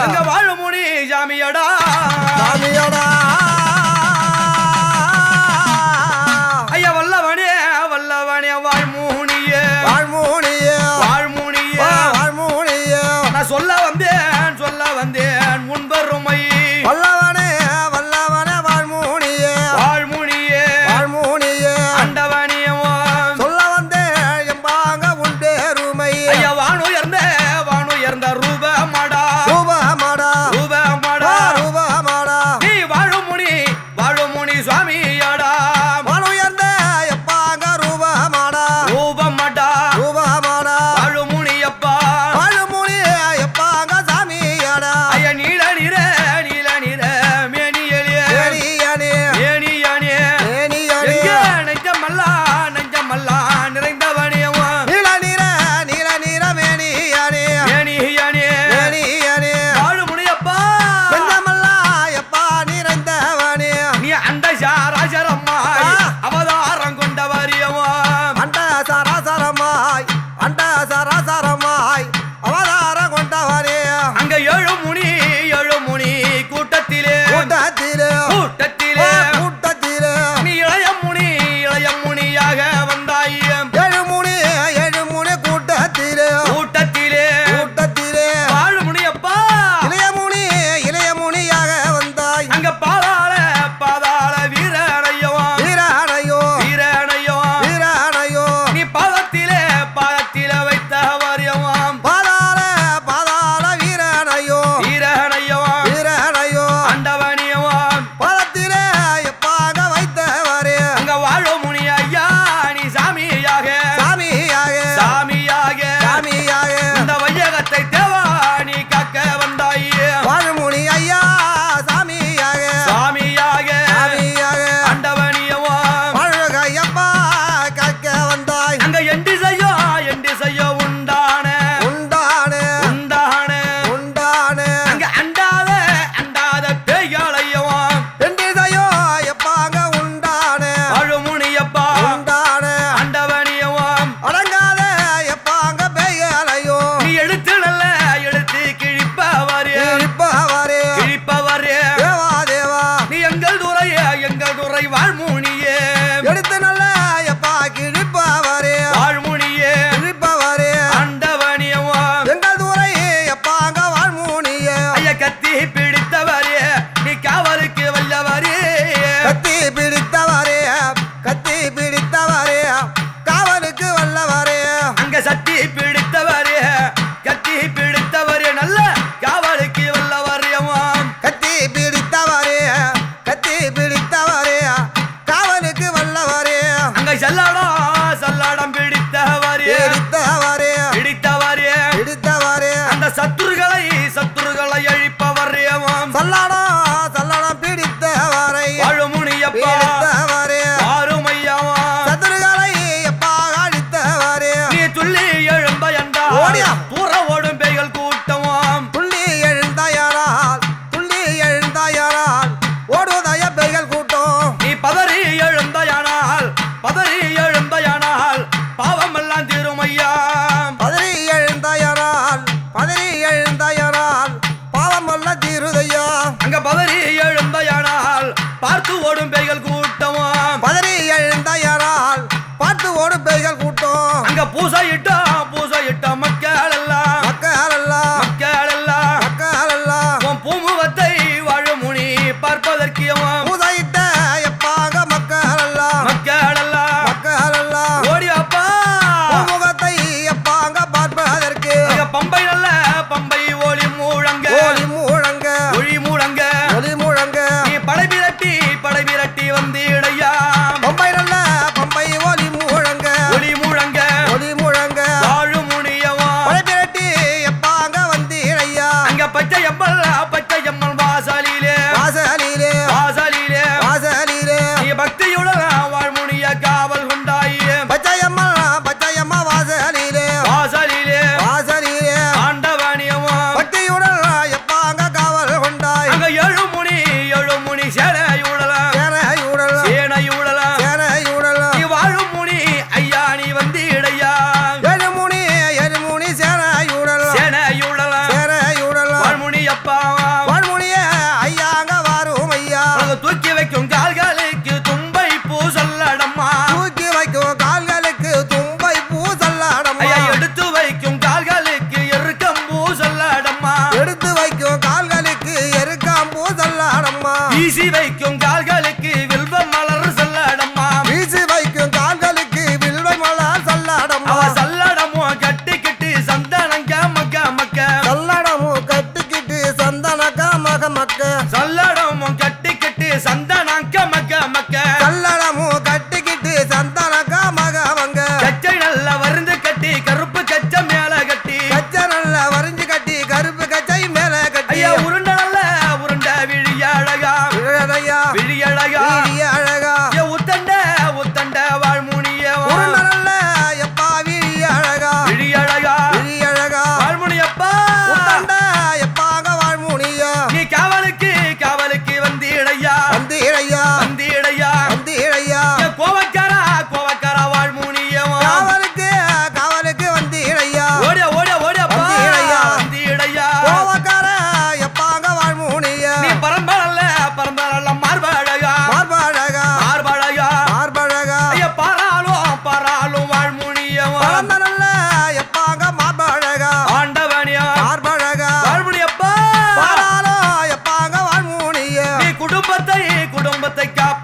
அங்க வாழுமுனி சாமியடா ஐயா வல்லவனே வல்லவனே வாழ்முனியே நான் சொல்ல வந்தேன் முன்பெருமை வல்லவனே வாழ்முனியே அண்டவனியவோ சொல்ல வந்தேன் எம்பாங்க உன் பேருமை ஐயா வானுயர்ந்த ரூபமாடா நீ வாழுமுனி சுவாமியாடா வானுயர்ந்த எப்பாங்க ரூபமாடா வாழுமுனி எப்பாங்க சாமியாடா ஐயா நீல நீர மேனியலே நெஞ்சமல்லா நிறைந்தவனியவோ நீல நீர மேனியானே வாழுமுனியப்பா நெஞ்சமல்லா எப்பா நிறைந்தவனே நீ அண்ட சாராசரம்மாய் அவதாரம் கொண்டவரியவோ அண்ட சராசரமாய் அவதாரம் கொண்டவனே அங்க ஏழு முனி கூட்டத்திலே நீ இளைய முனியாக வந்தாய் ஏழு முனி கூட்டத்திலே வாழுமுனியப்பா இளைய முனியாக வந்தாய் அங்க பாதாள வீரனையோ நீ பாதத்திலே வைத்த வரியவாம் பாதாள வீரனையோ அண்டவனியவாம் பாதத்திலே எப்பாக வைத்தவரே அங்க வாழுமுனி ஐயா நீ சாமியாக இந்த வையகத்தை தேவா நீ காக்க வந்தாய் வாழுமுனி ஐயா சாமியாக அண்டவனியவாம் வாழுகையப்பா காக்க வந்தாய் அங்க எண்டி செய்யோ உண்டான அங்க அண்டாத பேய்களையவாம் எண்டிசையோ எப்பாங்க உண்டானே வாழுமுனியப்பா அண்டவனியவாம் அடங்காத எப்பாங்க பெய்யலையோ நீ எழுத்து கிழிப்பவரே தேவா நீ எங்கள் துறை வாழ்முனியே எடுத்து நல்ல எப்பா கிழிப்பவரே வாழ்முனியே அண்டவனியவாம் எங்கள் தூரை எப்பாங்க வாழ்முனியே ஐயா கத்தி பிடித்தவரே நீ காவலுக்கு வல்லவரே கத்தி பிடித்தவரே காவலுக்கு வல்லவரே அங்க சத்தி பிடித்தவரே நல்ல காவலுக்கு வல்லவரியவாம் கத்தி பிடித்தவரே காவலுக்கு வல்லவரே அங்க சல்லாடம் பிடித்தவரே அந்த சத்துருகளை அழிப்பவரியவாம் சல்லடம் பிடித்தவரை வாழுமுனியப்பா ஆறுமையாவாம் சத்துருகளை எப்பா அழித்தவரே நீ துள்ளி எழும்ப என்றால் ஓடியா. தூர ஓடும் பேய்கள் கூட்டமாம் துள்ளி எழுந்தாயானால் ஓடுவதாய பெய்கள் கூட்டம் நீ பதறி எழுந்தாயானால் பாவமெல்லாம் தீருமையாம் பதறி எழுந்தாயானால் பாவம் அல்ல தீருதையா அங்க பதறி எழுந்தாயானால் பார்த்து ஓடும் பேய்கள் கூட்டமாம் பதறி எழுந்தாயானால் பார்த்து ஓடும் பெய்கள் கூட்டம் அங்க பூசையிட்ட மக்கள் எல்லாம் உன் பூமுகத்தை வாழுமுனி பார்ப்பதற்கு பூதையிட்ட எப்பாக மக்கள் எல்லாம் ஓடியாப்பா முகத்தை எப்பாங்க பார்ப்பதற்கு பம்பை ஒளி மூழங்க ஒளி முழங்க நீ படை விரட்டி வந்து இடையா பம்பை ஒளி முழங்க வாழுமுனியவா படை விரட்டி எப்பாங்க வந்து இடையா அங்க பச்சையம்மன் வாசலிலே நீ பக்தியுடன் வாழ்முனிய காவல் கொண்டாயே பச்சையம்மா வாசலிலே ஆண்டவனியவா பக்தியுடன் எப்பாங்க காவல் கொண்டாய் அங்க ஏழு முனி சேனையுடலாம் நீ வாழுமுனி ஐயா நீ வந்து இடையா எருமுனி சேனையுடலாம் சல்லடம்மா வீசி வைக்கும் கால்களுக்கு வில்வ மலர் சல்லடம்மா வீசி வைக்கும் கால்களுக்கு வில்வை மலர் சல்லடம்மா அவ சல்லடமோ கட்டிக்கிட்டு சந்தனங்க மக்க மக்க சல்லடமும் கட்டிக்கிட்டு சந்தனக்கா மக மக்க சல்லடமோ கட்டிக்கிட்டு சந்தனங்க மக்க மக்க சல்லடமும் கட்டிக்கிட்டு சந்தனக்கா மக மங்க கச்சை நல்ல வருந்து கட்டி கருப்பு கச்சை மேல கட்டி கச்சை நல்லா வரிஞ்சு கட்டி கருப்பு கச்சை மேல கட்டி ஐயா உருண்ட நல்ல உருண்ட விழி அழகா விழதையா விழி அழகா விழி அழகா ஐயா உத்தண்ட உத்தண்ட வாழ்முனியவா உருண்ட நல்ல எப்பா விழி அழகா விழி அழகா விழி அழகா வாழ்முனியப்பா உத்தண்ட எப்பாக வாழ்முனியா நீ காவலுக்கு காவலுக்கு வந்தீடையா வந்தீரையா வந்தீடையா வந்தீரையா கோவக்காரா கோவக்காரா வாழ்முனியவா காவலுக்கு காவலுக்கு வந்தீரையா ஓடியா ஓடியா ஓடியாப்பா வந்தீடையா. வந்தீடையா கோவக்கார எப்பாக வாழ்முனியா நீ பரம்பரல்ல பரம்பரல்ல மார்பழகா மார்பழகா மார்பழகா மார்பழகா ஐயா பாராளும் பாராளும் வாழ்முனியவா பழந்த நல்ல எப்பாக மார்பழகா ஆண்டவனியா மார்பழகா வாழ்முனியப்பா பாராளோ எப்பாக வாழ்முனியா நீ குடும்பத்தை குடும்பத்தை காப்ப